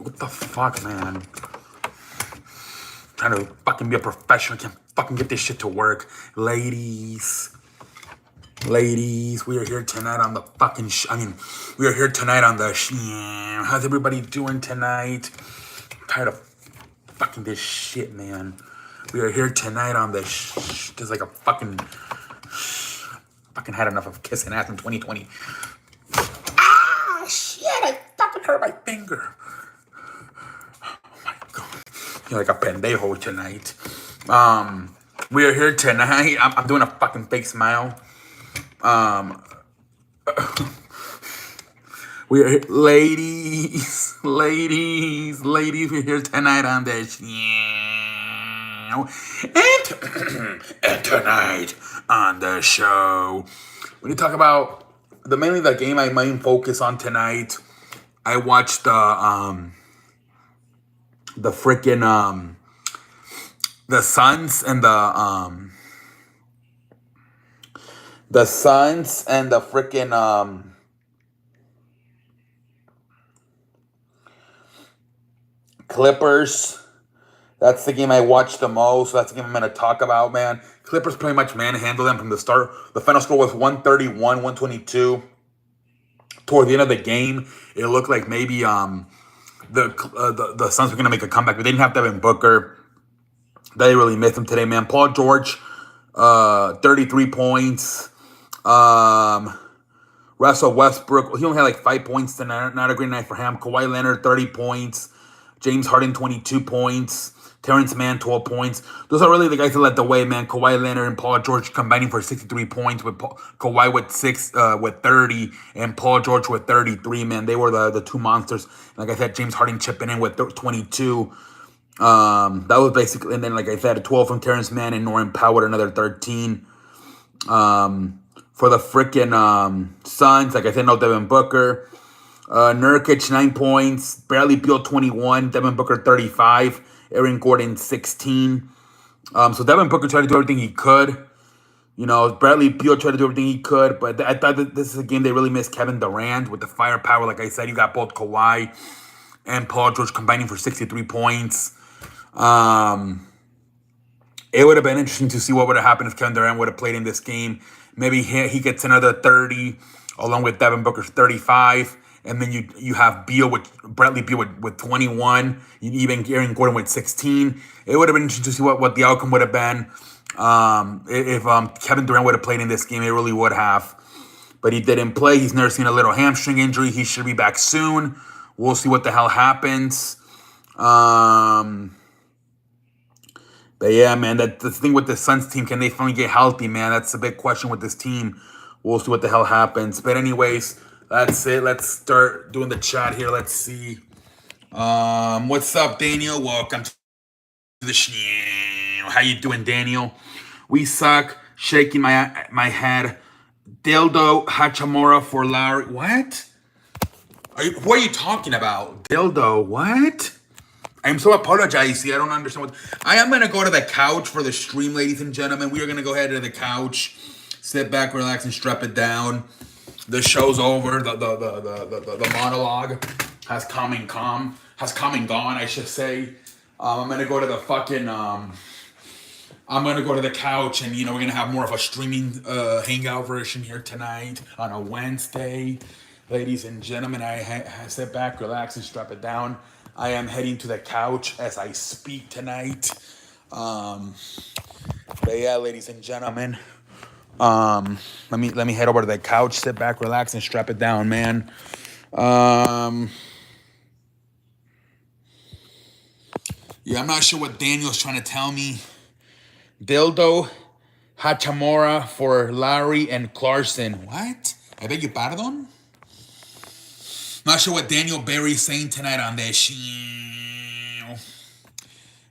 What the fuck, man? Trying to fucking be a professional. Can't fucking get this shit to work. Ladies, we are here tonight on the fucking we are here tonight on the how's everybody doing tonight? I'm tired of fucking this shit, man. We are here tonight on the there's like a fucking had enough of kissing ass in 2020. Ah, shit, I fucking hurt my finger. Oh my god. You're like a pendejo tonight. We are here tonight. I'm doing a fucking fake smile. We are here, ladies, we're here tonight on this. And tonight on the show, when you talk about mainly the game I main focus on tonight, I watched the freaking the Suns and the freaking Clippers. That's the game I watched the most. That's the game I'm going to talk about, man. Clippers pretty much manhandled them from the start. The final score was 131-122. Toward the end of the game, it looked like maybe the Suns were going to make a comeback, but they didn't have Devin Booker. They really missed him today, man. Paul George, 33 points. Russell Westbrook, he only had like 5 points tonight. Not a great night for him. Kawhi Leonard, 30 points. James Harden, 22 points. Terrence Mann, 12 points. Those are really the guys that led the way, man. Kawhi Leonard and Paul George combining for 63 points, with Kawhi with 30 and Paul George with 33, man. They were the two monsters. Like I said, James Harden chipping in with 22. That was basically, and then like I said, 12 from Terrence Mann and Norman Powell, another 13. For the freaking Suns, like I said, no Devin Booker. Nurkic, 9 points. Bradley Beal, 21. Devin Booker, 35. Aaron Gordon, 16. So Devin Booker tried to do everything he could. You know, Bradley Beal tried to do everything he could. But I thought that this is a game they really missed Kevin Durant with the firepower. Like I said, you got both Kawhi and Paul George combining for 63 points. It would have been interesting to see what would have happened if Kevin Durant would have played in this game. Maybe he gets another 30 along with Devin Booker's 35. And then you have Bradley Beal with 21. Even Aaron Gordon with 16. It would have been interesting to see what the outcome would have been. If Kevin Durant would have played in this game, it really would have. But he didn't play. He's nursing a little hamstring injury. He should be back soon. We'll see what the hell happens. But yeah, man, the thing with the Suns team, can they finally get healthy, man? That's a big question with this team. We'll see what the hell happens. But anyways, that's it. Let's start doing the chat here. Let's see. What's up, Daniel? Welcome to the show. How you doing, Daniel? We suck. Shaking my head. Dildo Hachimura for Larry. What? What are you talking about? Dildo, what? I'm so apologizing. I don't understand what. I am going to go to the couch for the stream, ladies and gentlemen. We are going to go ahead to the couch. Sit back, relax, and strap it down. The show's over. The monologue has come and gone, I should say. I'm gonna go to the fucking I'm gonna go to the couch, and we're gonna have more of a streaming hangout version here tonight on a Wednesday. Ladies and gentlemen, I sit back, relax, and strap it down. I am heading to the couch as I speak tonight. But yeah, ladies and gentlemen. Let me head over to the couch, sit back, relax, and strap it down, man. Yeah, I'm not sure what Daniel's trying to tell me. Dildo Hachimura for Larry and Clarkson. What? I beg your pardon? Not sure what Daniel Barry's saying tonight on this show.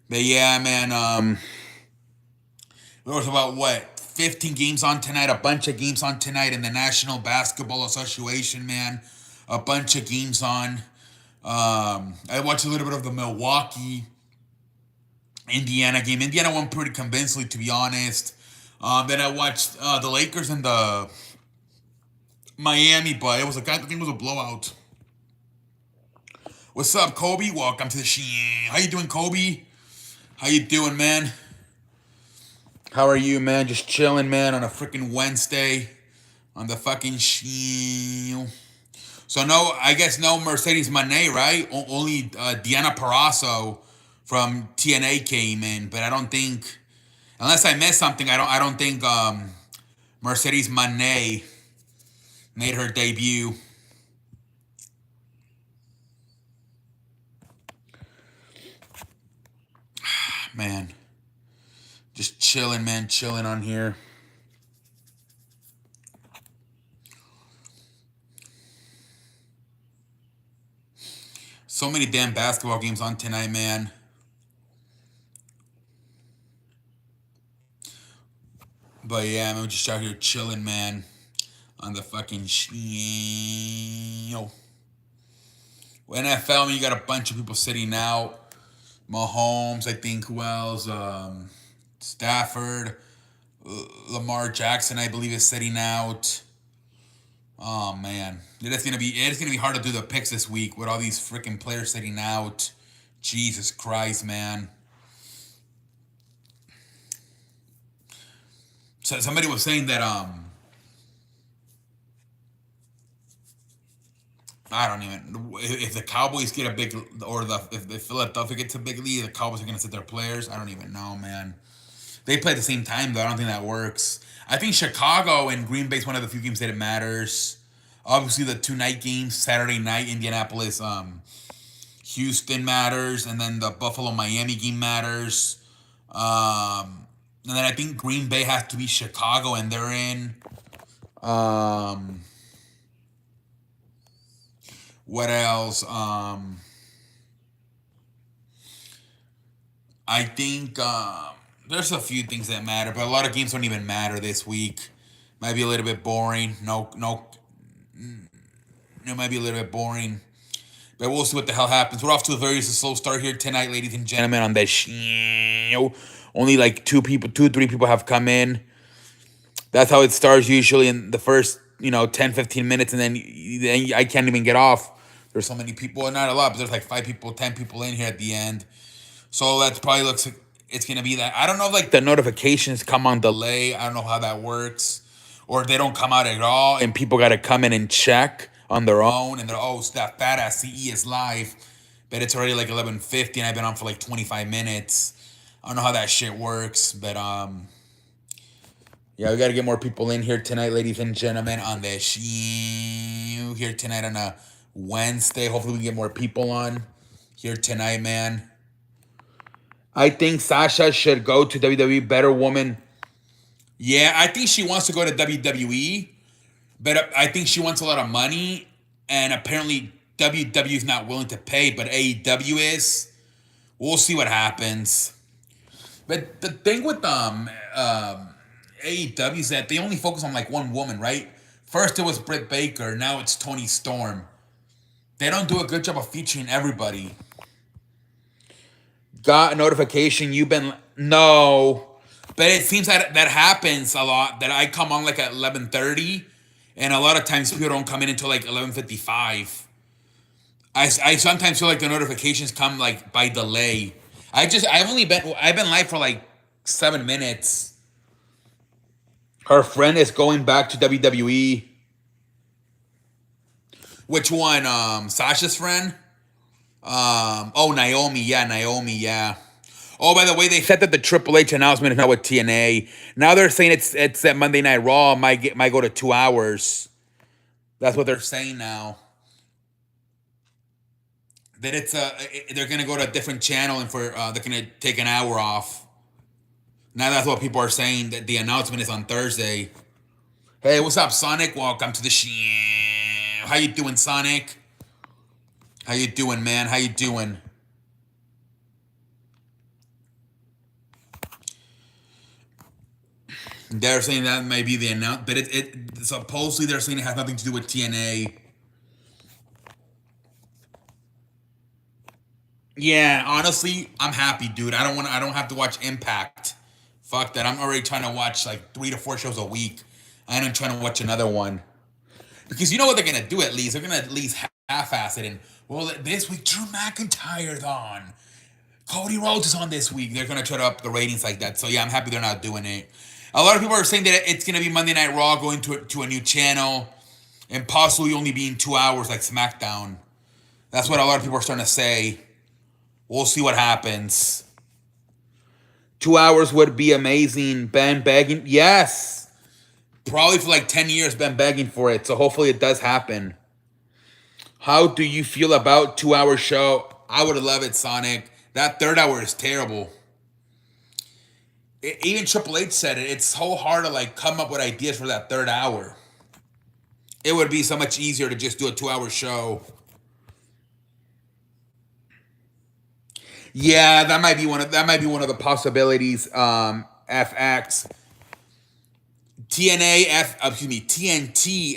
But yeah, man, there was about 15 games on tonight, a bunch of games on tonight in the National Basketball Association, man. A bunch of games on. I watched a little bit of the Milwaukee-Indiana game. Indiana won pretty convincingly, to be honest. Then I watched the Lakers and the Miami, but I think it was a blowout. What's up, Kobe? Welcome to the Sheen. How you doing, Kobe? How you doing, man? How are you, man? Just chilling, man, on a freaking Wednesday on the fucking Sheen. So no, I guess no Mercedes Moné, right? Only Diana Parasso from TNA came in, but I don't think, unless I missed something, I don't think Mercedes Moné made her debut. Man, just chilling, man, chilling on here. So many damn basketball games on tonight, man. But yeah, I'm just out here chilling, man, on the fucking NFL, you got a bunch of people sitting out. Mahomes, I think. Who else? Stafford, Lamar Jackson, I believe, is sitting out. Oh man, it's gonna be hard to do the picks this week with all these freaking players sitting out. Jesus Christ, man. So somebody was saying that I don't even, if the Cowboys get a big, or if the Philadelphia gets a big lead, the Cowboys are gonna sit their players. I don't even know, man. They play at the same time though. I don't think that works. I think Chicago and Green Bay is one of the few games that it matters. Obviously, the two night games, Saturday night, Indianapolis, Houston matters, and then the Buffalo Miami game matters. And then I think Green Bay has to be Chicago, and they're in. What else? I think there's a few things that matter, but a lot of games don't even matter this week. Might be a little bit boring. It might be a little bit boring. But we'll see what the hell happens. We're off to a very slow start here tonight, ladies and gentlemen, on the show. Only like 3 people have come in. That's how it starts usually in the first, 10, 15 minutes, and then I can't even get off. There's so many people, not a lot, but there's like 5 people, 10 people in here at the end. So that probably looks like it's going to be that. I don't know if like the notifications come on delay. I don't know how that works. Or they don't come out at all, and people got to come in and check on their own, and they're, oh, that fat ass CE is live, but it's already like 11:50, and I've been on for like 25 minutes. I don't know how that shit works, but yeah, we got to get more people in here tonight, ladies and gentlemen, on the show here tonight on a Wednesday. Hopefully we get more people on here tonight, man. I think Sasha should go to WWE, better woman. Yeah, I think she wants to go to WWE, but I think she wants a lot of money, and apparently WWE is not willing to pay, but AEW is. We'll see what happens. But the thing with AEW is that they only focus on like one woman, right? First it was Britt Baker, now it's Toni Storm. They don't do a good job of featuring everybody. Got a notification, no. But it seems that happens a lot, that I come on like at 11:30, and a lot of times people don't come in until like 11:55. I sometimes feel like the notifications come like by delay. I've been live for like 7 minutes. Her friend is going back to WWE. Which one? Sasha's friend? Naomi. Yeah, Naomi. Yeah. Oh, by the way, they said that the Triple H announcement is not with TNA. Now they're saying it's at Monday Night Raw. Might go to 2 hours. That's what they're saying now. That they're gonna go to a different channel, and they're gonna take an hour off. Now that's what people are saying, that the announcement is on Thursday. Hey, what's up, Sonic? Welcome to the show. How you doing, Sonic? How you doing, man? How you doing? They're saying that may be the announcement, but it supposedly they're saying it has nothing to do with TNA. Yeah, honestly, I'm happy, dude. I don't have to watch Impact. Fuck that. I'm already trying to watch like 3 to 4 shows a week. I ain't trying to watch another one. Because you know what they're gonna do at least? They're gonna at least half-assed and, well, this week Drew McIntyre's on. Cody Rhodes is on this week. They're going to try to up the ratings like that. So, yeah, I'm happy they're not doing it. A lot of people are saying that it's going to be Monday Night Raw going to a new channel and possibly only being 2 hours like SmackDown. That's what a lot of people are starting to say. We'll see what happens. 2 hours would be amazing. Ben begging. Yes. Probably for like 10 years, been begging for it. So hopefully it does happen. How do you feel about 2 hour show? I would love it, Sonic. That third hour is terrible. Even Triple H said it. It's so hard to like come up with ideas for that third hour. It would be so much easier to just do a 2 hour show. Yeah, that might be one of the possibilities. FX, TNT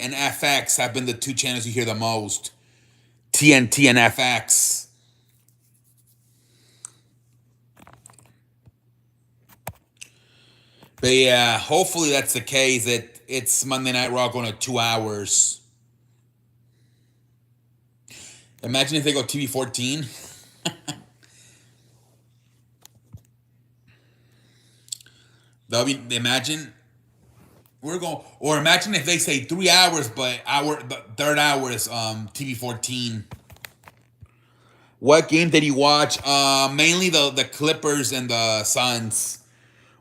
and FX have been the two channels you hear the most. TNT and FX. But yeah, hopefully that's the case. That it's Monday Night Raw going to 2 hours. Imagine if they go TV 14. Imagine we're going, or imagine if they say 3 hours, but the third hour is TV 14. What game did you watch? Mainly the Clippers and the Suns.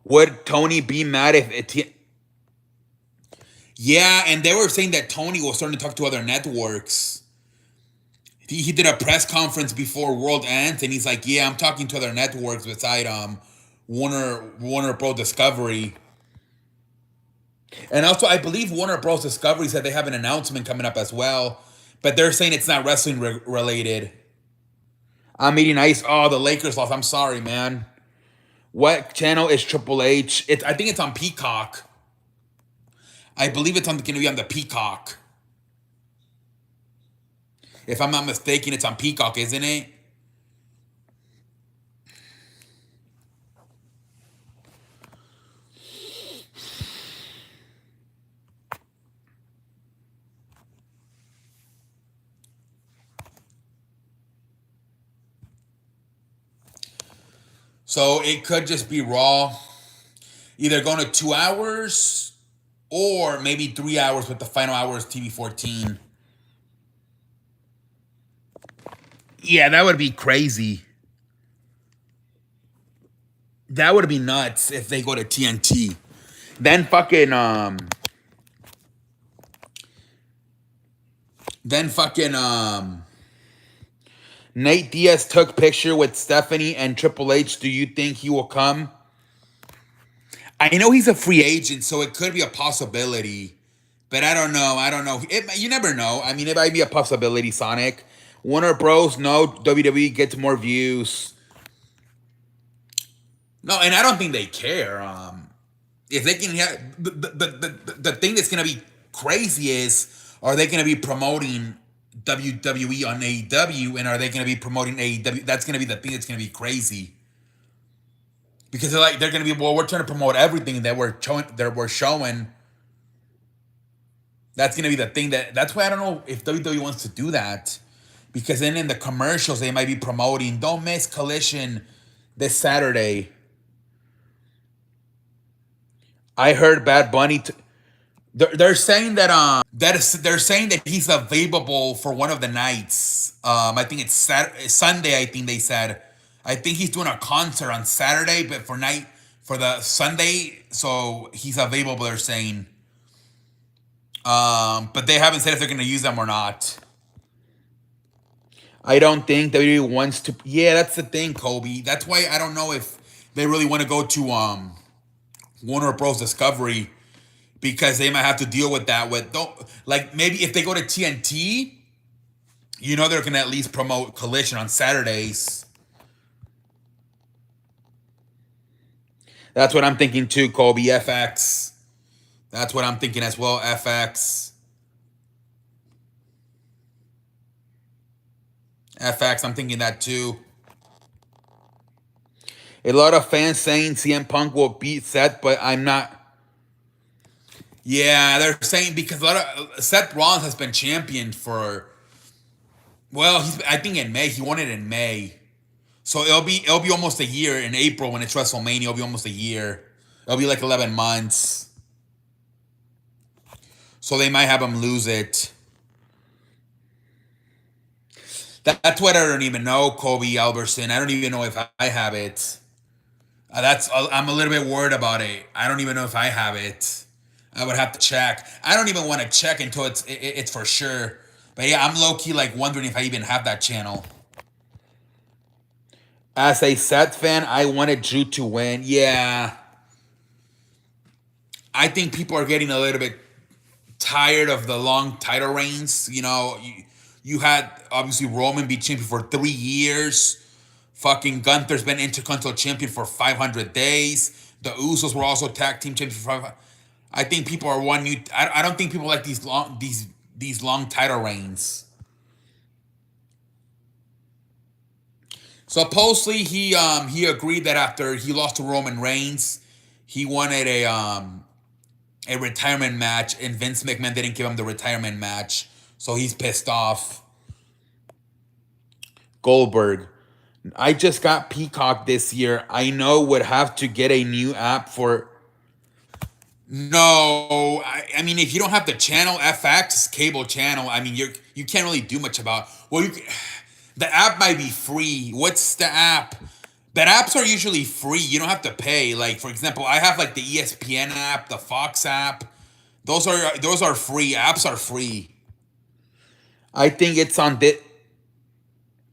Would Tony be mad if it? Yeah, and they were saying that Tony was starting to talk to other networks. He did a press conference before World Ends, and he's like, "Yeah, I'm talking to other networks beside Warner Bros. Discovery." And also, I believe Warner Bros. Discovery said they have an announcement coming up as well, but they're saying it's not wrestling related. I'm eating ice. Oh, the Lakers lost. I'm sorry, man. What channel is Triple H? I think it's on Peacock. I believe it's going to be on the Peacock. If I'm not mistaken, it's on Peacock, isn't it? So it could just be Raw, either going to 2 hours or maybe 3 hours with the final hour is TV 14. Yeah, that would be crazy. That would be nuts if they go to TNT. Then fucking Nate Diaz took picture with Stephanie and Triple H. Do you think he will come? I know he's a free agent, so it could be a possibility. But I don't know. You never know. I mean, it might be a possibility, Sonic. Warner Bros. No, WWE gets more views. No, and I don't think they care. If they can have the thing that's gonna be crazy is, are they gonna be promoting WWE on AEW, and are they gonna be promoting AEW? That's gonna be the thing that's gonna be crazy. Because they're gonna be, well, we're trying to promote everything that we're showing. That's gonna be the thing that's why I don't know if WWE wants to do that. Because then in the commercials they might be promoting, don't miss Collision this Saturday. I heard Bad Bunny. They're saying that they're saying that he's available for one of the nights. I think it's Sunday. I think they said. I think he's doing a concert on Saturday, but for the Sunday, so he's available. They're saying, but they haven't said if they're going to use them or not. I don't think WWE wants to. Yeah, that's the thing, Kobe. That's why I don't know if they really want to go to Warner Bros. Discovery, because they might have to deal with that. Maybe if they go to TNT, they're gonna at least promote Collision on Saturdays. That's what I'm thinking too, Kobe. FX. That's what I'm thinking as well. FX. I'm thinking that too. A lot of fans saying CM Punk will beat Seth, but I'm not. Yeah, they're saying because a lot of Seth Rollins has been championed for Well, I think in May. He won it in May. So it'll be almost a year in April when it's WrestleMania. It'll be almost a year. It'll be like 11 months. So they might have him lose it. That's what I don't even know, Kobe Albertson. I don't even know if I have it. I'm a little bit worried about it. I don't even know if I have it. I would have to check. I don't even want to check until it's for sure. But yeah, I'm low key like wondering if I even have that channel. As a Seth fan, I wanted Drew to win. Yeah, I think people are getting a little bit tired of the long title reigns. You had obviously Roman be champion for 3 years. Fucking Gunther's been Intercontinental champion for 500 days. The Usos were also tag team champions for 500. I think people are one new. I don't think people like these long title reigns. Supposedly he agreed that after he lost to Roman Reigns, he wanted a retirement match, and Vince McMahon didn't give him the retirement match, so he's pissed off. Goldberg. I just got Peacock this year. I know would have to get a new app for. No, I mean if you don't have the channel FX cable channel, I mean you can't really do much about. Well, the app might be free. What's the app? But apps are usually free. You don't have to pay. Like for example, I have like the ESPN app, the Fox app. Those are free. Apps are free. I think it's on this.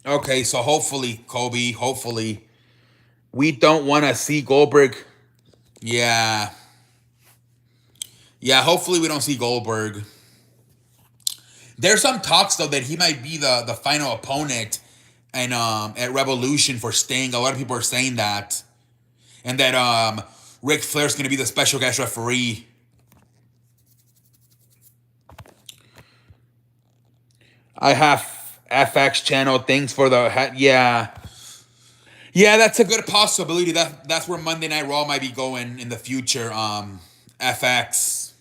Okay, so hopefully, Kobe, hopefully. We don't want to see Goldberg. Yeah. Yeah, hopefully we don't see Goldberg. There's some talks though that he might be the final opponent and at Revolution for Sting. A lot of people are saying that. And that Ric Flair's gonna be the special guest referee. I have FX channel. Thanks for the yeah. Yeah, that's a good possibility. That's where Monday Night Raw might be going in the future. FX.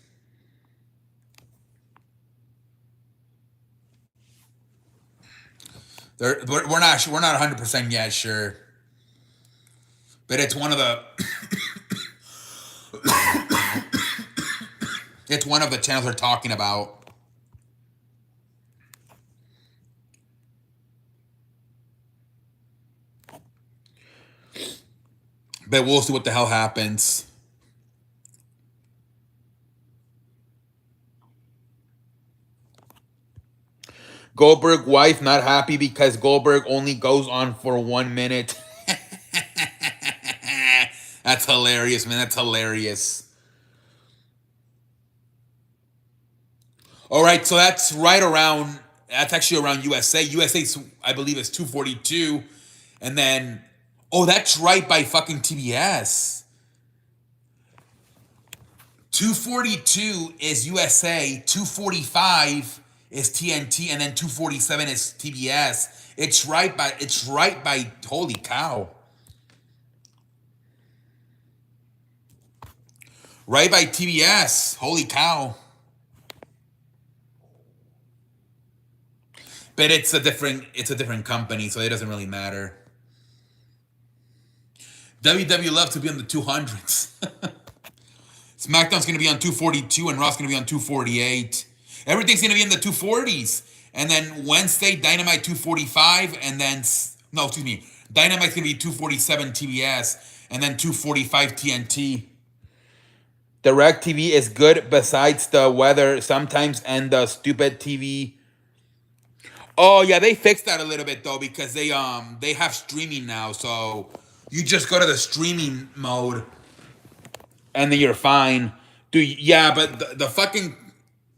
We're not 100% yet sure, but it's one of the it's one of the channels they're talking about. But we'll see what the hell happens. Goldberg wife not happy because Goldberg only goes on for 1 minute. That's hilarious, man. That's hilarious. All right, so that's right around. That's actually around USA. USA, I believe, is 242, and then that's right by fucking TBS. 242 is USA. 245 is TNT, and then 247 is TBS. It's right by. Holy cow! Right by TBS. Holy cow! But it's a different company, so it doesn't really matter. WWE loves to be on the 200s. SmackDown's going to be on 242 and Raw's going to be on 248. Everything's going to be in the 240s. And then Wednesday, Dynamite 245. And then, no, excuse me. Dynamite's going to be 247 TBS. And then 245 TNT. Direct TV is good besides the weather sometimes and the stupid TV. Oh, yeah, they fixed that a little bit, though, because they have streaming now. So you just go to the streaming mode. And then you're fine. Dude, yeah, but the fucking...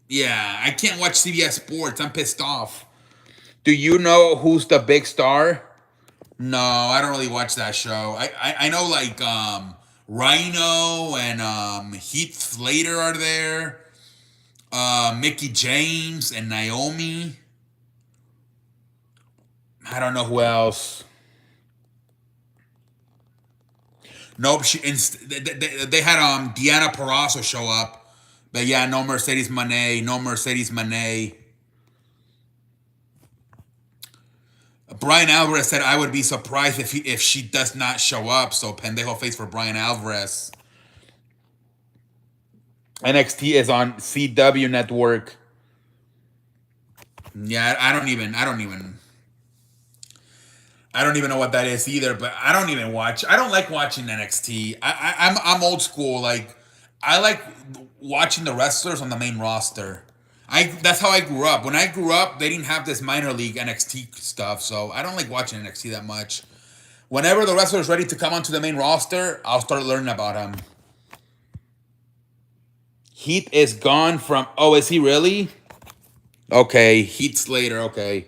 Yeah, I can't watch CBS Sports. I'm pissed off. Do you know who's the big star? No, I don't really watch that show. I know, like, Rhino and Heath Slater are there. Mickey James and Naomi. I don't know who else. Nope, they had Deanna Purrazzo show up. But yeah, no Mercedes Moné. Brian Alvarez said, I would be surprised if she does not show up. So pendejo face for Brian Alvarez. NXT is on CW Network. Yeah, I don't even know what that is either. But I don't even watch. I don't like watching NXT. I'm old school. Like I like watching the wrestlers on the main roster. That's how I grew up. When I grew up, they didn't have this minor league NXT stuff, so I don't like watching NXT that much. Whenever the wrestler is ready to come onto the main roster, I'll start learning about them. Heath is gone from. Oh, is he really? Okay, Heath Slater. Okay.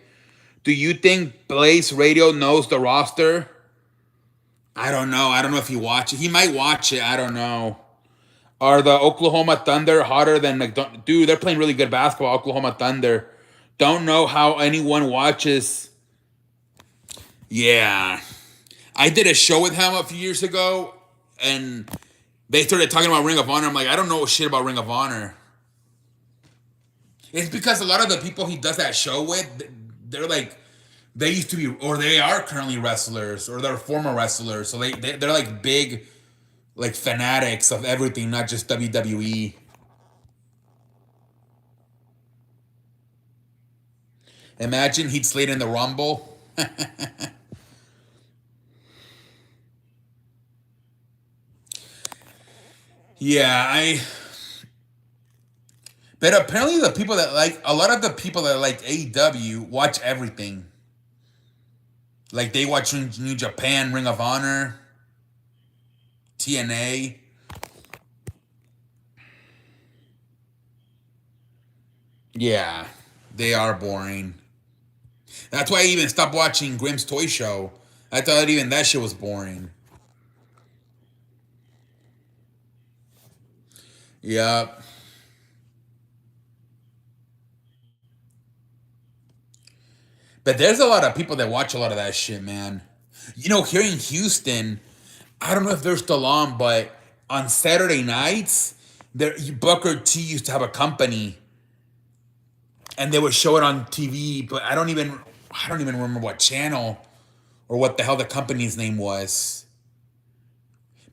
Do you think Blaze Radio knows the roster? I don't know. I don't know if he watches it. He might watch it. I don't know. Are the Oklahoma Thunder hotter than McDonald's? Dude, they're playing really good basketball, Oklahoma Thunder. Don't know how anyone watches. Yeah. I did a show with him a few years ago, and they started talking about Ring of Honor. I'm like, I don't know shit about Ring of Honor. It's because a lot of the people he does that show with, they're like, they used to be, or they are currently wrestlers, or they're former wrestlers. So they're like big, like fanatics of everything, not just WWE. Imagine Heath Slater in the Rumble. Yeah, but apparently the people that like, a lot of the people that like AEW watch everything. Like they watch New Japan, Ring of Honor, TNA. Yeah, they are boring. That's why I even stopped watching Grimm's Toy Show. I thought even that shit was boring. Yep. But there's a lot of people that watch a lot of that shit, man. You know, here in Houston, I don't know if they're still on, but on Saturday nights, Booker T used to have a company, and they would show it on TV. But I don't even remember what channel or what the hell the company's name was.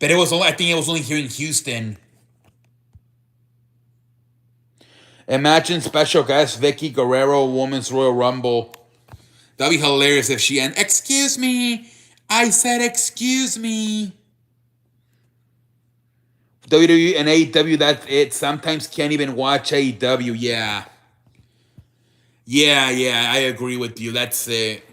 But it was only, I think it was only here in Houston. Imagine special guest Vicky Guerrero, Women's Royal Rumble. That'd be hilarious if she and excuse me, I said excuse me. WWE and AEW, that's it. Sometimes can't even watch AEW. Yeah. Yeah, I agree with you. That's it.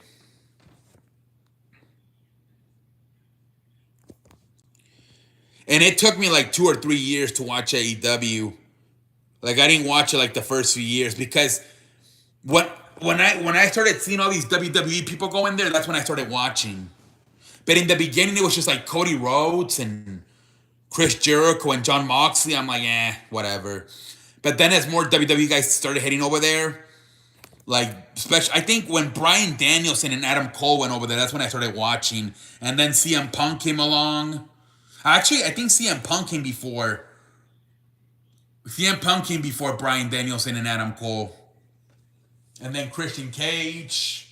And it took me like 2 or 3 years to watch AEW. Like I didn't watch it like the first few years because when I started seeing all these WWE people go in there, that's when I started watching. But in the beginning, it was just like Cody Rhodes and Chris Jericho and John Moxley. I'm like, whatever. But then as more WWE guys started heading over there, like especially, I think when Bryan Danielson and Adam Cole went over there, that's when I started watching. And then CM Punk came along. Actually, I think CM Punk came before. CM Punk came before Bryan Danielson and Adam Cole. And then Christian Cage.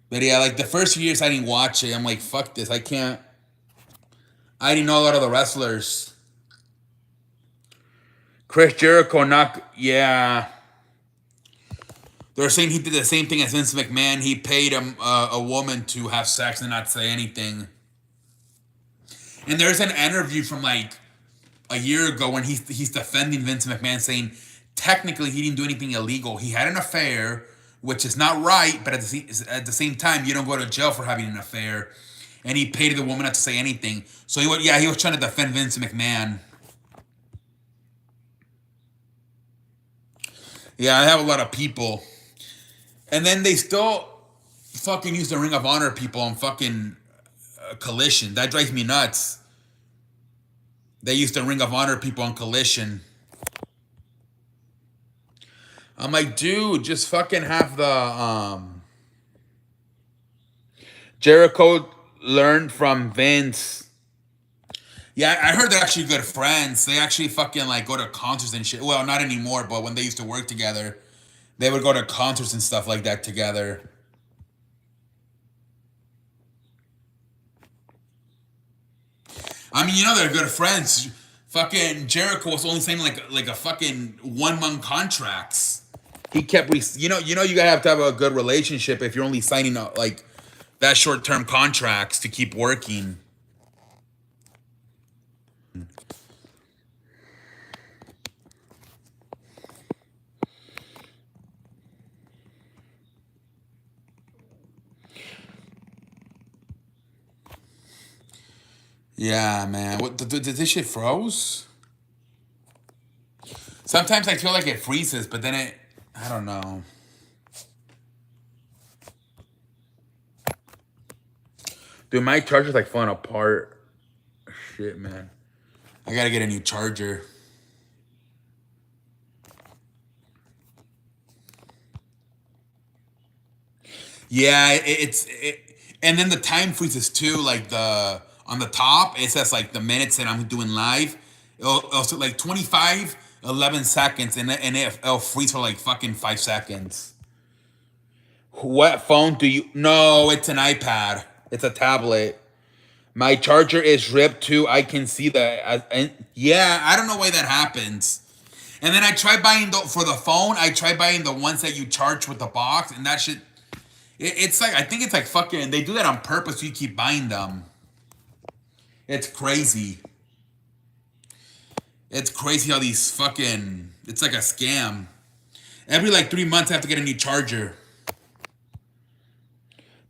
But yeah, like the first few years I didn't watch it. I'm like, fuck this. I can't. I didn't know a lot of the wrestlers. Chris Jericho yeah. They're saying he did the same thing as Vince McMahon. He paid a woman to have sex and not say anything. And there's an interview from like a year ago when he's defending Vince McMahon, saying technically he didn't do anything illegal. He had an affair, which is not right, but at the same time, you don't go to jail for having an affair. And he paid the woman not to say anything. So he was trying to defend Vince McMahon. Yeah, I have a lot of people. And then they still fucking use the Ring of Honor people on fucking Collision. That drives me nuts. They used the Ring of Honor people on Collision. I'm like, dude, just fucking have the Jericho learned from Vince. Yeah, I heard they're actually good friends. They actually fucking like go to concerts and shit. Well, not anymore, but when they used to work together, They would go to concerts and stuff like that together. I mean, they're good friends. Fucking Jericho was only signing like a fucking 1 month contracts. He kept you gotta have to have a good relationship if you're only signing like that short term contracts to keep working. Yeah, man. What did this shit froze? Sometimes I feel like it freezes, but then I don't know. Dude, my charger's like falling apart. Shit, man. I gotta get a new charger. Yeah, and then the time freezes too. Like on the top, it says like the minutes that I'm doing live. It'll say like 25, 11 seconds, and it'll freeze for like fucking 5 seconds. What phone do you? No, it's an iPad. It's a tablet. My charger is ripped too. I can see that. And yeah, I don't know why that happens. And then I tried buying for the phone. I tried buying the ones that you charge with the box, and that shit. It's like I think it's like fucking. They do that on purpose. So you keep buying them. It's crazy. It's crazy how these fucking. It's like a scam. Every like 3 months, I have to get a new charger.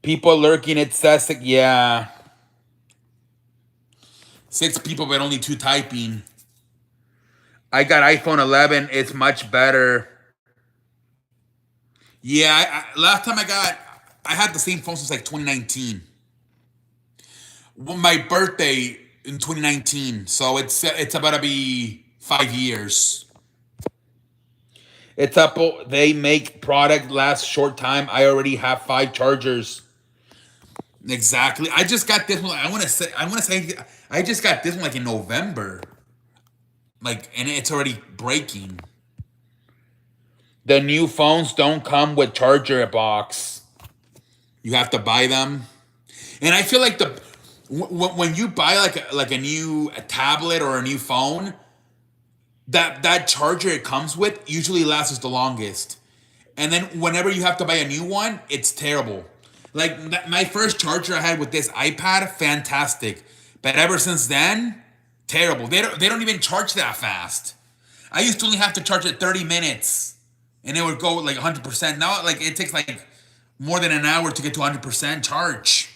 People lurking. It says yeah. 6 people, but only 2 typing. I got iPhone 11. It's much better. Yeah, last time I had the same phone since like 2019. Well, my birthday in 2019, so it's about to be 5 years. It's Apple. They make product last short time. I already have 5 chargers. Exactly. I just got this one. I want to say. I just got this one like in November. Like, and it's already breaking. The new phones don't come with charger box. You have to buy them. And I feel like when you buy like a new tablet or a new phone, that charger it comes with usually lasts the longest. And then whenever you have to buy a new one, it's terrible. Like my first charger I had with this iPad, fantastic. But ever since then, terrible. They don't even charge that fast. I used to only have to charge it 30 minutes. And it would go like 100%. Now like it takes like more than an hour to get to 100% charge.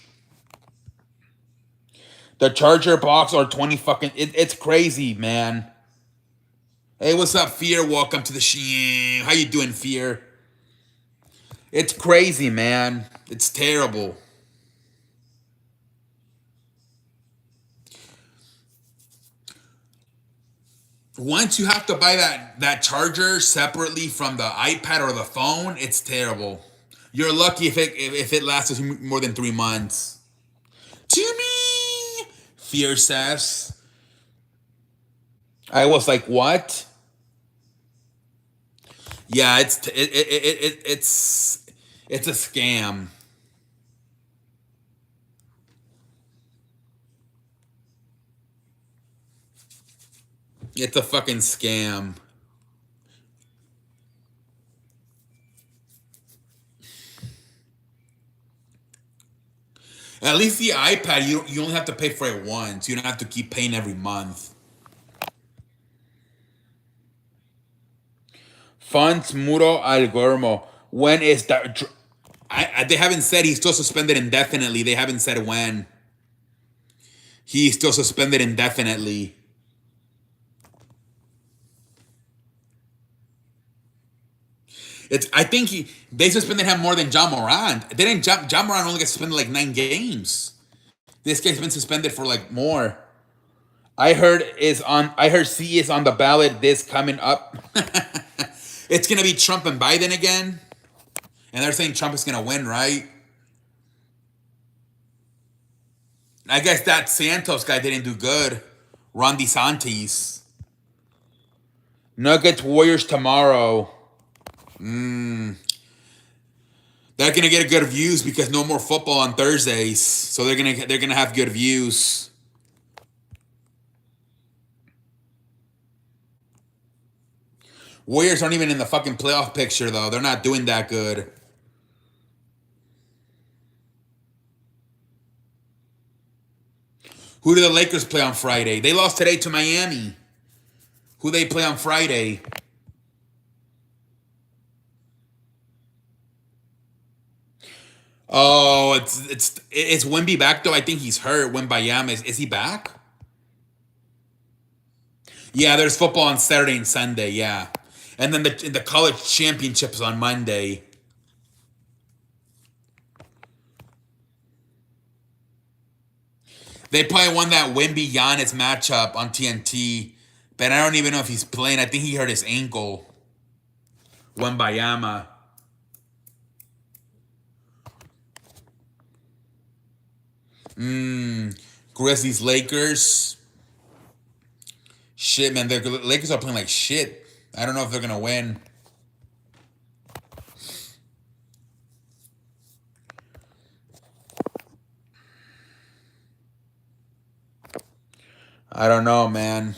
The charger box are 20 fucking it's crazy, man. Hey, what's up, Fear? Welcome to the show. How you doing, Fear? It's crazy, man. It's terrible. Once you have to buy that charger separately from the iPad or the phone, it's terrible. You're lucky if it lasts more than 3 months. To me, Fear says. I was like, what? Yeah, it's a scam. It's a fucking scam. At least the iPad, you only have to pay for it once. You don't have to keep paying every month. Fonts Muro Algormo. When is that? They haven't said he's still suspended indefinitely. They haven't said when. He's still suspended indefinitely. I think they suspended him more than John Moran. They didn't. John Moran only got suspended like 9 games. This guy's been suspended for like more. I heard C is on the ballot this coming up. It's gonna be Trump and Biden again, and they're saying Trump is gonna win, right? I guess that Santos guy didn't do good. Ron DeSantis. Nuggets Warriors tomorrow. They're gonna get good views because no more football on Thursdays, so they're gonna have good views. Warriors aren't even in the fucking playoff picture though. They're not doing that good. Who do the Lakers play on Friday? They lost today to Miami. Who they play on Friday? Oh, it's Wemby back though. I think he's hurt. Wembayama is he back? Yeah, there's football on Saturday and Sunday. Yeah, and then the college championships on Monday. They probably won that Wemby Giannis matchup on TNT, but I don't even know if he's playing. I think he hurt his ankle. Wembayama. Grizzlies Lakers. Shit, man, the Lakers are playing like shit. I don't know if they're gonna win. I don't know, man.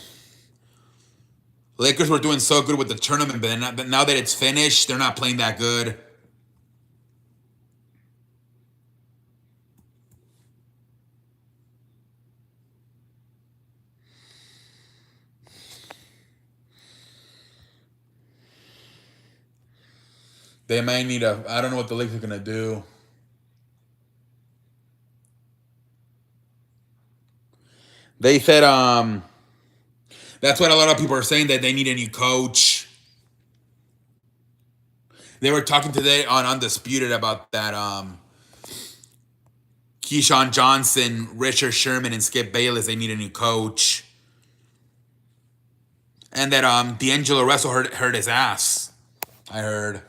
Lakers were doing so good with the tournament, but now that it's finished, they're not playing that good. They might need I don't know what the Lakers are gonna do. They said that's what a lot of people are saying, that they need a new coach. They were talking today on Undisputed about that Keyshawn Johnson, Richard Sherman, and Skip Bayless, they need a new coach. And that D'Angelo Russell hurt his ass. I heard.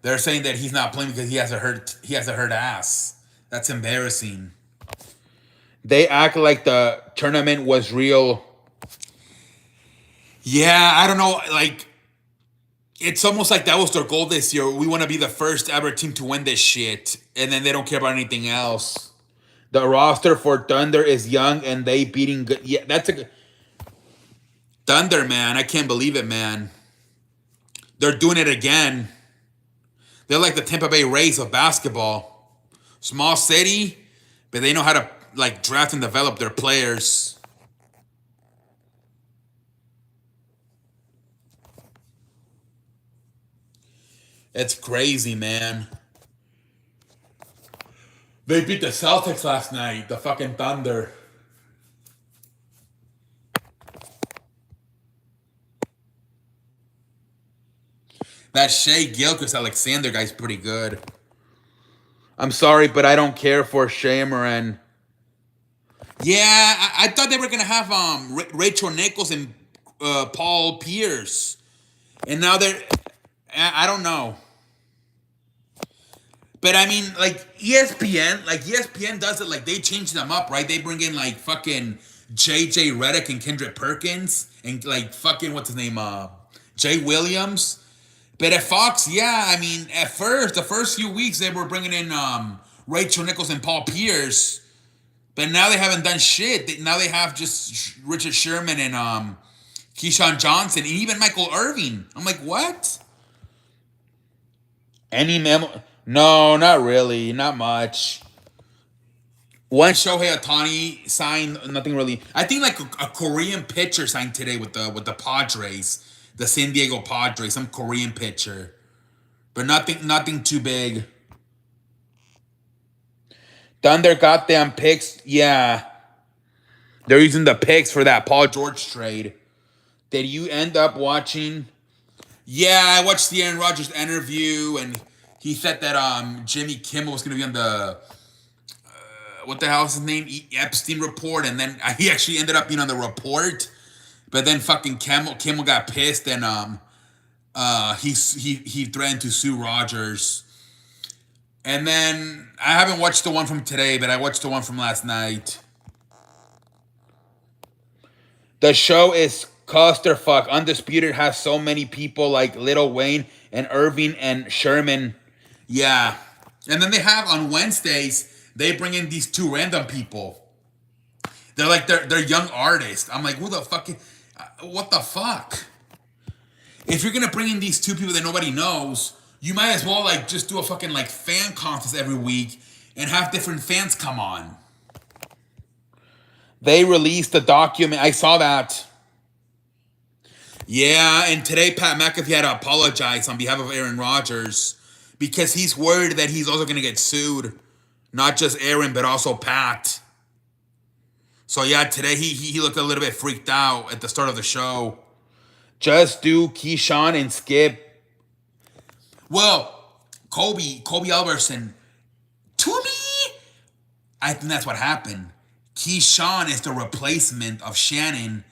They're saying that he's not playing because he has a hurt ass. That's embarrassing. They act like the tournament was real. Yeah, I don't know. Like, it's almost like that was their goal this year. We want to be the first ever team to win this shit, and then they don't care about anything else. The roster for Thunder is young, and they beating good. Yeah, that's a good Thunder, man. I can't believe it, man. They're doing it again. They're like the Tampa Bay Rays of basketball. Small city, but they know how to like draft and develop their players. It's crazy, man. They beat the Celtics last night, the fucking Thunder. That Shea Gilchrist-Alexander guy's pretty good. I'm sorry, but I don't care for Shea Moran. Yeah, I thought they were gonna have Rachel Nichols and Paul Pierce, and now they're. I don't know. But I mean, like ESPN does it. Like they change them up, right? They bring in like fucking JJ Redick and Kendrick Perkins, and like fucking what's his name, Jay Williams. But at Fox, yeah, I mean, at first, the first few weeks they were bringing in Rachel Nichols and Paul Pierce, but now they haven't done shit. Now they have just Richard Sherman and Keyshawn Johnson and even Michael Irving. I'm like, what? Any memo? No, not really, not much. One Shohei Ohtani signed, nothing really. I think like a Korean pitcher signed today with the Padres, the San Diego Padres, some Korean pitcher, but nothing too big. Thunder got them picks. Yeah, they're using the picks for that Paul George trade. Did you end up watching? Yeah, I watched the Aaron Rodgers interview, and he said that Jimmy Kimmel was going to be on the what the hell is his name? Epstein report, and then he actually ended up being on the report. But then fucking Kimmel got pissed, and he threatened to sue Rodgers. And then I haven't watched the one from today, but I watched the one from last night. The show is clusterfuck. Undisputed has so many people like Lil Wayne and Irving and Sherman. Yeah. And then they have on Wednesdays, they bring in these two random people. They're like they're young artists. I'm like, who the fuck? What the fuck? If you're gonna bring in these two people that nobody knows, you might as well like just do a fucking like fan contest every week and have different fans come on. They released the document. I saw that. Yeah, and today Pat McAfee had to apologize on behalf of Aaron Rodgers because he's worried that he's also gonna get sued. Not just Aaron, but also Pat. So yeah, today he looked a little bit freaked out at the start of the show. Just do Keyshawn and Skip. Well, Kobe Albertson, to me, I think that's what happened. Keyshawn is the replacement of Shannon,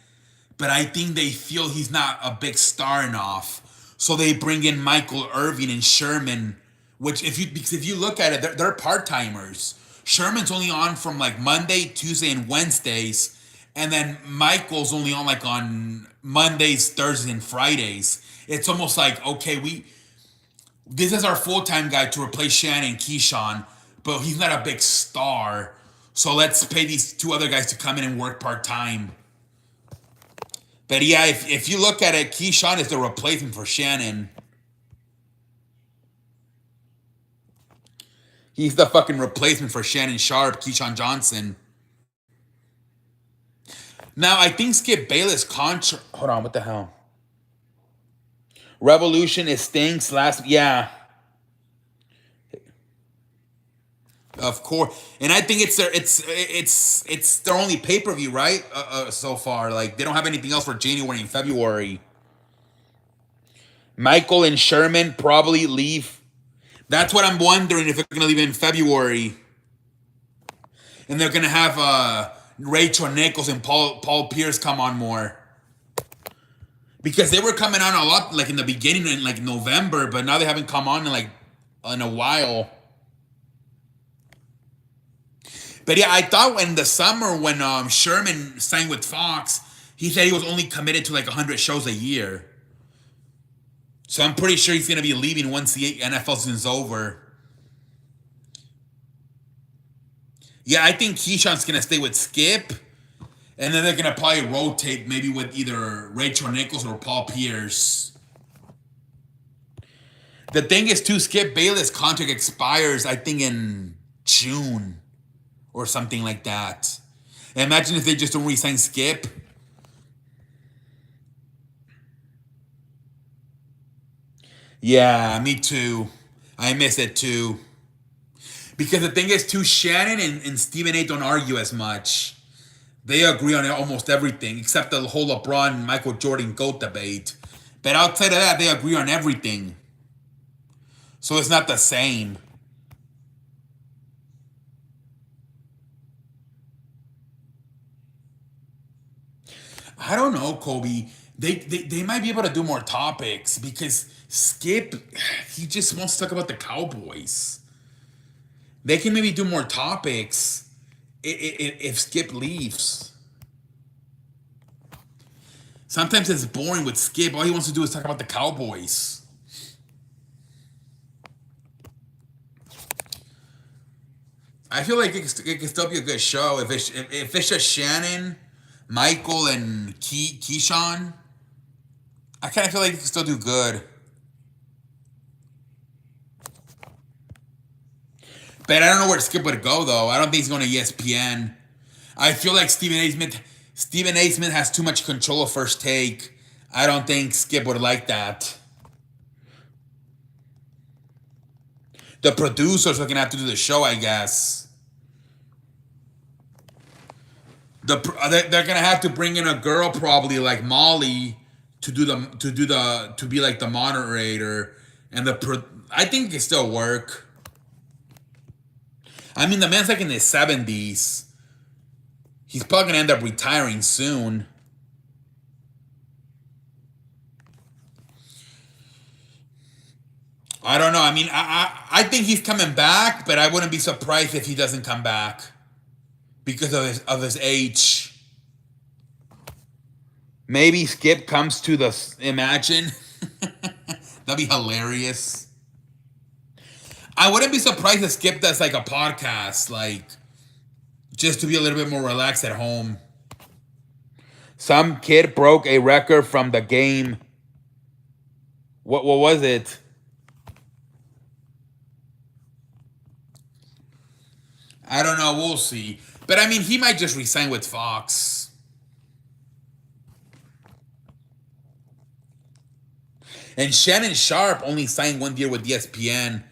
but I think they feel he's not a big star enough. So they bring in Michael Irvin and Sherman, because if you look at it, they're part-timers. Sherman's only on from like Monday, Tuesday, and Wednesdays. And then Michael's only on like on Mondays, Thursdays, and Fridays. It's almost like, okay, this is our full-time guy to replace Shannon and Keyshawn, but he's not a big star. So let's pay these two other guys to come in and work part-time. But yeah, if you look at it, Keyshawn is the replacement for Shannon. He's the fucking replacement for Shannon Sharp, Keyshawn Johnson. Now, I think Skip Bayless hold on, what the hell? Revolution is Sting's last... Yeah. Of course. And I think it's their only pay-per-view, right? So far. Like, they don't have anything else for January and February. Michael and Sherman probably leave. That's what I'm wondering, if they're going to leave in February. And they're going to have Rachel Nichols and Paul Pierce come on more. Because they were coming on a lot like in the beginning in like November, but now they haven't come on in a while. But yeah, I thought in the summer when Sherman signed with Fox, he said he was only committed to like 100 shows a year. So I'm pretty sure he's going to be leaving once the NFL season's over. Yeah, I think Keyshawn's going to stay with Skip. And then they're going to probably rotate maybe with either Rachel Nichols or Paul Pierce. The thing is, too, Skip Bayless' contract expires, I think, in June or something like that. And imagine if they just don't re-sign Skip. Yeah, me too. I miss it too. Because the thing is, too, Shannon and Stephen A. don't argue as much. They agree on almost everything, except the whole LeBron, Michael Jordan GOAT debate. But outside of that, they agree on everything. So it's not the same. I don't know, Kobe. They might be able to do more topics because Skip, he just wants to talk about the Cowboys. They can maybe do more topics if Skip leaves. Sometimes it's boring with Skip. All he wants to do is talk about the Cowboys. I feel like it could still be a good show if it's just Shannon, Michael, and Keyshawn. I kind of feel like it could still do good. But I don't know where Skip would go, though. I don't think he's going to ESPN. I feel like Stephen A. Smith has too much control of First Take. I don't think Skip would like that. The producers are going to have to do the show, I guess. They're going to have to bring in a girl, probably like Molly, to be like the moderator, and I think it can still work. I mean, the man's like in his 70s. He's probably gonna end up retiring soon. I don't know. I mean, I think he's coming back, but I wouldn't be surprised if he doesn't come back because of his age. Maybe Skip comes to the Imagine That'd be hilarious. I wouldn't be surprised if Skip does like a podcast, like just to be a little bit more relaxed at home. Some kid broke a record from the game. What was it? I don't know. We'll see. But I mean, he might just resign with Fox. And Shannon Sharp only signed 1 year with ESPN.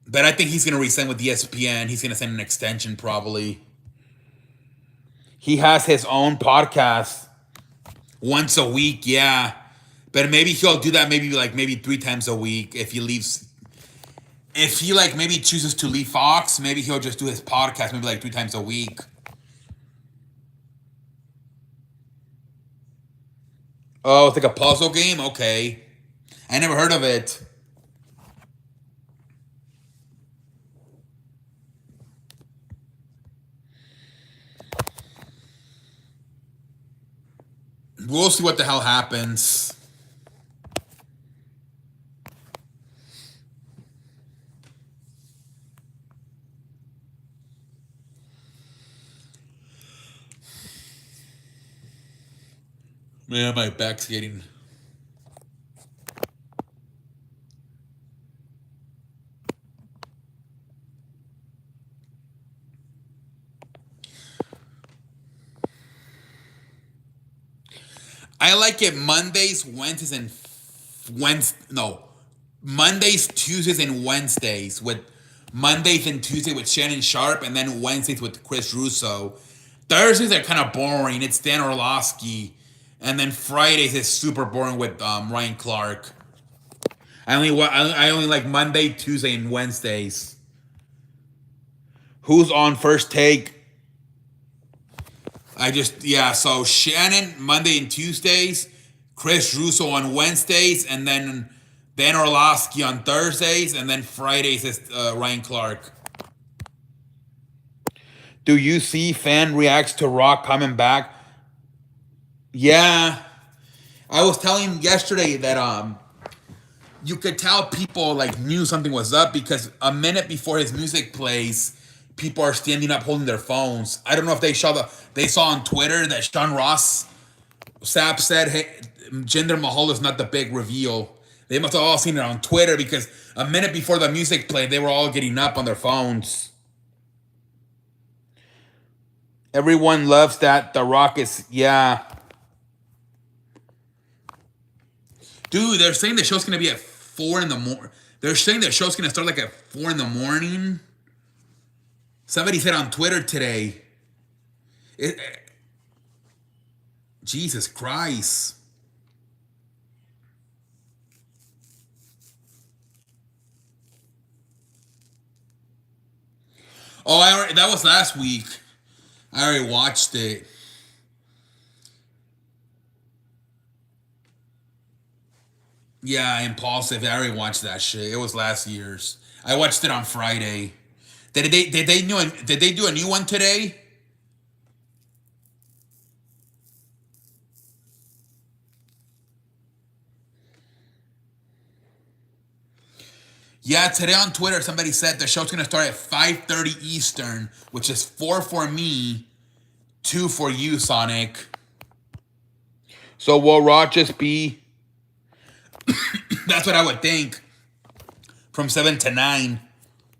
But I think he's going to resign with ESPN. He's going to send an extension probably. He has his own podcast once a week, yeah. But maybe he'll do that maybe 3 times a week if he leaves. If he like maybe chooses to leave Fox, maybe he'll just do his podcast maybe like 3 times a week. Oh, it's like a puzzle game? Okay. I never heard of it. We'll see what the hell happens. Man, my back's getting... I like it Mondays, Wednesdays, and Mondays, Tuesdays, and Wednesdays with Mondays and Tuesdays with Shannon Sharp, and then Wednesdays with Chris Russo. Thursdays are kind of boring. It's Dan Orlovsky, and then Fridays is super boring with Ryan Clark. I only like Monday, Tuesday, and Wednesdays. Who's on First Take? So Shannon Monday and Tuesdays, Chris Russo on Wednesdays, and then Dan Orlovsky on Thursdays, and then Fridays is Ryan Clark. Do you see fan reacts to Rock coming back? Yeah. I was telling him yesterday that you could tell people like knew something was up because a minute before his music plays, people are standing up holding their phones. I don't know if they saw on Twitter that Sean Ross Sapp said, hey, Jinder Mahal is not the big reveal. They must have all seen it on Twitter because a minute before the music played, they were all getting up on their phones. Everyone loves that The Rock is, yeah. Dude, they're saying the show's going to be at 4 in the morning. They're saying the show's going to start like at 4 in the morning. Somebody said on Twitter today. Jesus Christ. Oh, that was last week. I already watched it. Yeah, Impulsive. I already watched that shit. It was last year's. I watched it on Friday. Did they do a new one today? Yeah, today on Twitter somebody said the show's gonna start at 5:30 Eastern, which is 4 for me, 2 for you, Sonic. So will Raw just be? That's what I would think. From 7 to 9.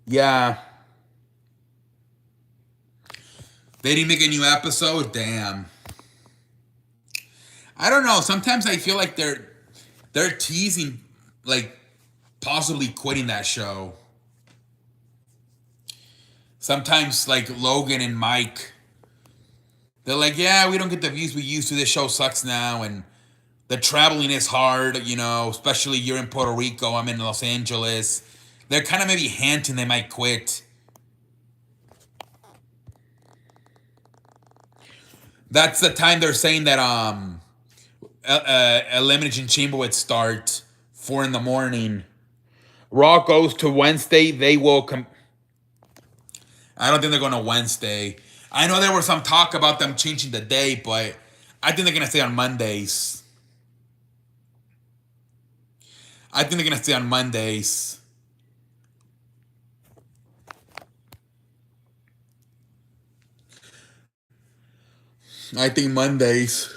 Yeah. They didn't make a new episode? Damn. I don't know. Sometimes I feel like they're teasing, like, possibly quitting that show. Sometimes, like, Logan and Mike, they're like, yeah, we don't get the views we used to. This show sucks now. And the traveling is hard, especially you're in Puerto Rico. I'm in Los Angeles. They're kind of maybe hinting they might quit. That's the time they're saying that Elimination Chamber would start 4 in the morning. Raw goes to Wednesday. They will I don't think they're going to Wednesday. I know there was some talk about them changing the day, but I think they're going to stay on Mondays. I think they're gonna stay on Mondays. I think Mondays.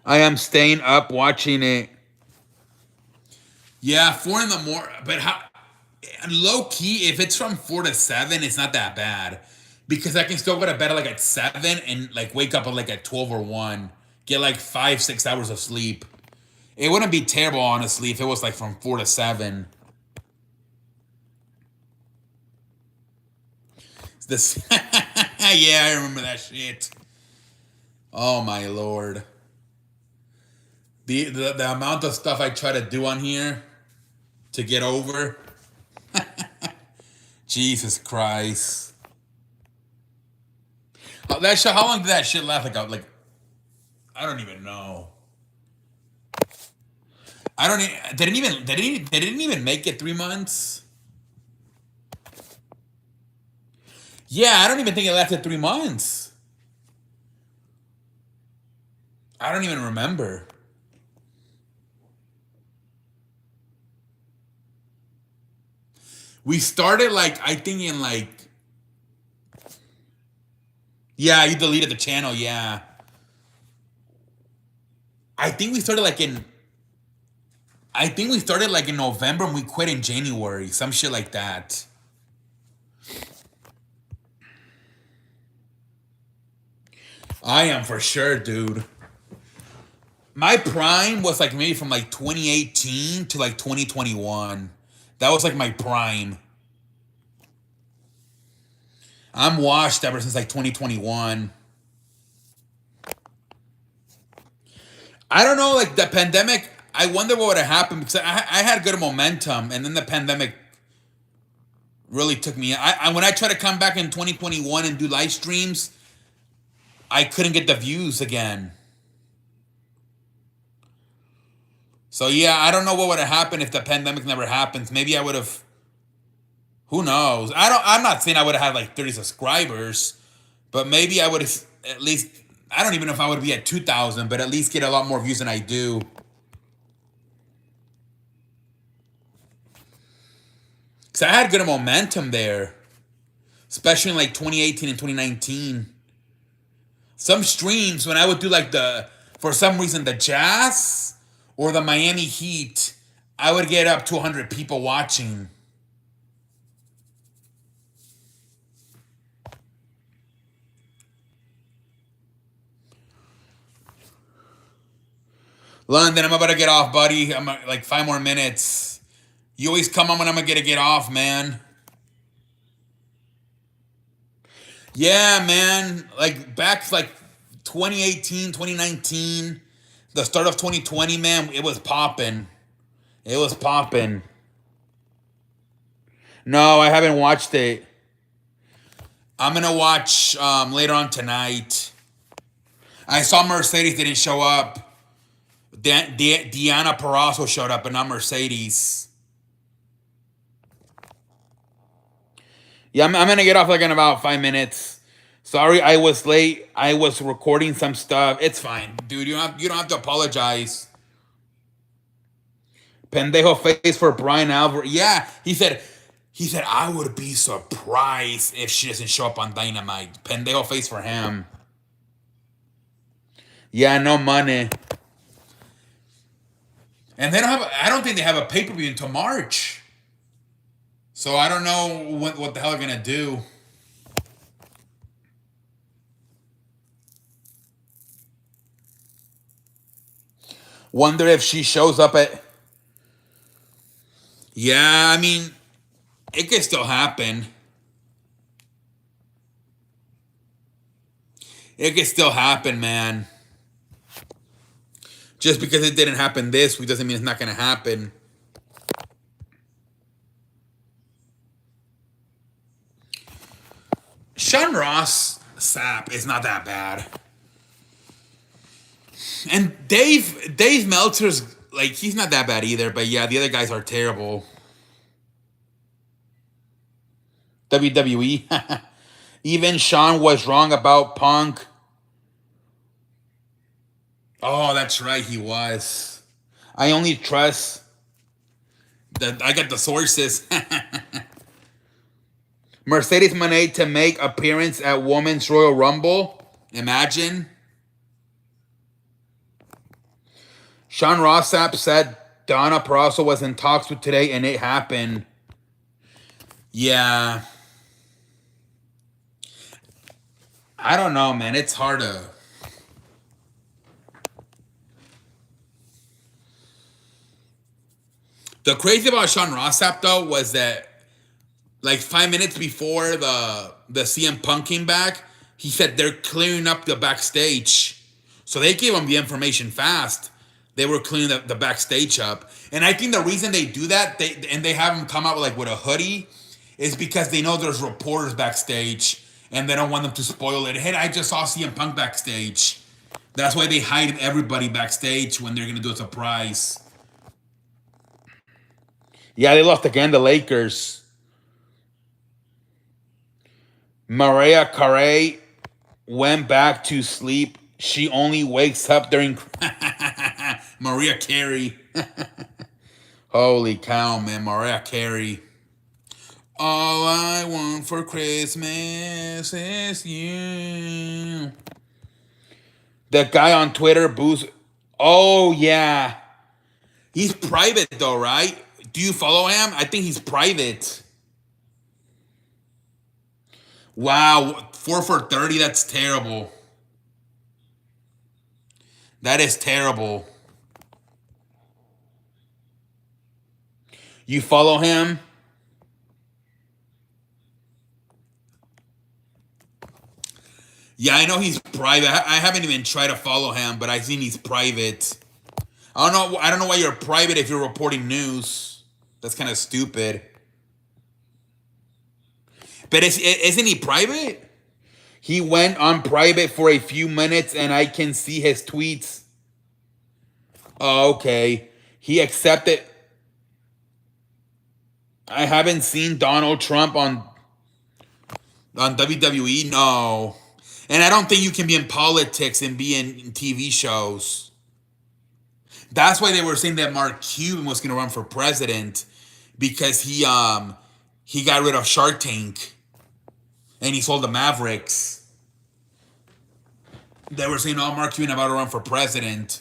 I am staying up watching it. Yeah, 4 in the morning. But how? Low key, if it's from 4 to 7, it's not that bad because I can still go to bed like at 7 and like wake up like at 12 or 1, get like 5 6 hours of sleep. It wouldn't be terrible honestly if it was like from 4 to 7. This, yeah, I remember that shit. Oh my lord, the amount of stuff I try to do on here to get over. Jesus Christ. That shit, how long did that shit last? Like I don't even know. I don't. They didn't even make it 3 months. Yeah, I don't even think it lasted 3 months. I don't even remember. We started like I think in like yeah, you deleted the channel. Yeah, I think we started like in I think we started like in November and we quit in January, some shit like that. I am for sure, dude. My prime was like maybe from like 2018 to like 2021. That was like my prime. I'm washed ever since like 2021. I don't know, like the pandemic. I wonder what would have happened because I had good momentum, and then the pandemic really took me. When I tried to come back in 2021 and do live streams, I couldn't get the views again. So yeah, I don't know what would have happened if the pandemic never happens. Maybe I would have. Who knows? I'm not saying I would have had like 30 subscribers, but maybe I would have at least. I don't even know if I would be at 2,000, but at least get a lot more views than I do. Because I had good momentum there, especially in like 2018 and 2019. Some streams, when I would do like for some reason, the Jazz or the Miami Heat, I would get up to 100 people watching. London, I'm about to get off, buddy. I'm like 5 more minutes. You always come on when I'm gonna get off, man. Yeah, man. Like back like 2018, 2019, the start of 2020, man, it was popping. It was popping. No, I haven't watched it. I'm gonna watch later on tonight. I saw Mercedes didn't show up. Deanna Purrazzo showed up, but not Mercedes. Yeah, I'm gonna get off like in about 5 minutes. Sorry, I was late. I was recording some stuff. It's fine, dude. You don't have to apologize. Pendejo face for Brian Alvarez. Yeah, he said I would be surprised if she doesn't show up on Dynamite. Pendejo face for him. Yeah, no money. And they don't have. I don't think they have a pay-per-view until March. So I don't know what the hell they're gonna do. Wonder if she shows up at. Yeah, I mean, it could still happen. It could still happen, man. Just because it didn't happen this week doesn't mean it's not gonna happen. Sean Ross Sapp is not that bad. And Dave Meltzer's like he's not that bad either, but yeah, the other guys are terrible. WWE. Even Sean was wrong about Punk. Oh, that's right, he was. I only trust that I got the sources. Mercedes Moné to make appearance at Women's Royal Rumble. Imagine. Sean Ross Sapp said Donna Purrazzo was in talks with today, and it happened. Yeah. I don't know, man. It's hard to... The crazy about Sean Ross Sapp, though, was that like 5 minutes before the CM Punk came back, he said they're clearing up the backstage. So they gave him the information fast. They were cleaning the backstage up. And I think the reason they do that, they have him come out with a hoodie, is because they know there's reporters backstage and they don't want them to spoil it. Hey, I just saw CM Punk backstage. That's why they hide everybody backstage when they're going to do a surprise. Yeah, they lost again, the Lakers. Mariah Carey went back to sleep. She only wakes up during... Mariah Carey. Holy cow, man. Mariah Carey. All I want for Christmas is you. That guy on Twitter, Booze. Oh, yeah. He's private, though, right? Do you follow him? I think he's private. Wow, 4 for 30, that's terrible. That is terrible. You follow him? Yeah, I know he's private. I haven't even tried to follow him, but I've seen he's private. I don't know why you're private if you're reporting news. That's kind of stupid. But isn't he private? He went on private for a few minutes and I can see his tweets. Oh, okay. He accepted. I haven't seen Donald Trump on WWE. No. And I don't think you can be in politics and be in TV shows. That's why they were saying that Mark Cuban was going to run for president, because he got rid of Shark Tank and he sold the Mavericks. They were saying, oh, Mark Cuban about to run for president.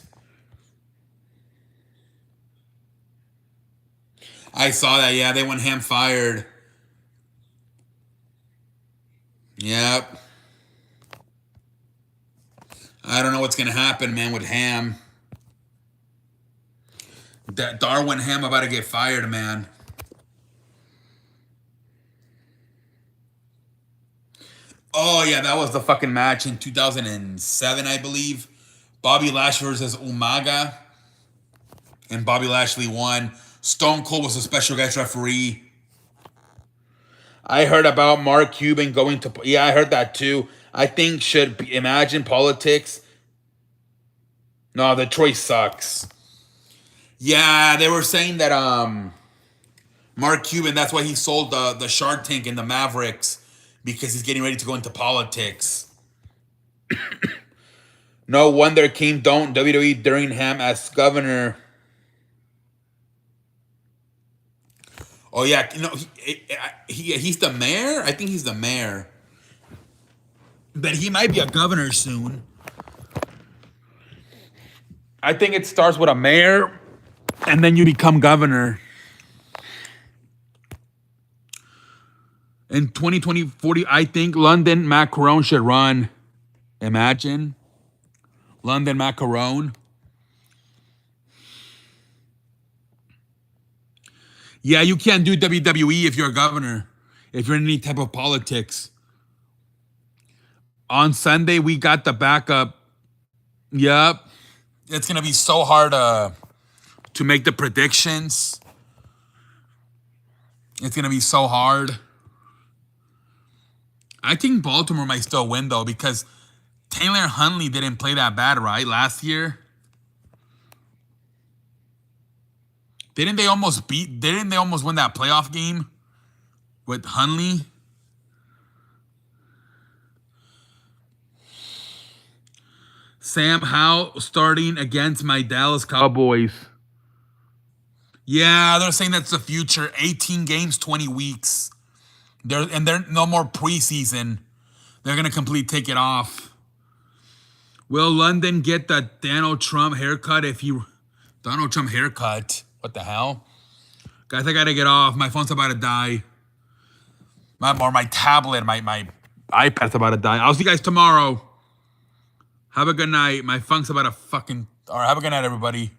I saw that. Yeah, they want him fired. Yep. I don't know what's going to happen, man, with Ham. That Darwin Ham about to get fired, man. Oh, yeah, that was the fucking match in 2007, I believe. Bobby Lashley versus Umaga. And Bobby Lashley won. Stone Cold was a special guest referee. I heard about Mark Cuban going to... Yeah, I heard that too. I think should be, imagine politics. No, Detroit sucks. Yeah, they were saying that Mark Cuban, that's why he sold the Shark Tank and the Mavericks, because he's getting ready to go into politics. No wonder King don't WWE during him as governor. Oh, yeah. You know, he's the mayor? I think he's the mayor. But he might be a governor soon. I think it starts with a mayor, and then you become governor. In 2040, I think London Macaron should run. Imagine. London Macaron. Yeah, you can't do WWE if you're a governor, if you're in any type of politics. On Sunday, we got the backup. Yep. It's going to be so hard to make the predictions. It's going to be so hard. I think Baltimore might still win, though, because Taylor Huntley didn't play that bad, right, last year? Didn't they almost win that playoff game with Huntley? Sam Howell starting against my Dallas Cowboys. Yeah, they're saying that's the future. 18 games, 20 weeks. They're no more preseason. They're gonna completely take it off. Will London get the Donald Trump haircut if he Donald Trump haircut? What the hell? Guys, I gotta get off. My phone's about to die. My tablet, my iPad's about to die. I'll see you guys tomorrow. Have a good night. My phone's about to fucking... All right, have a good night, everybody.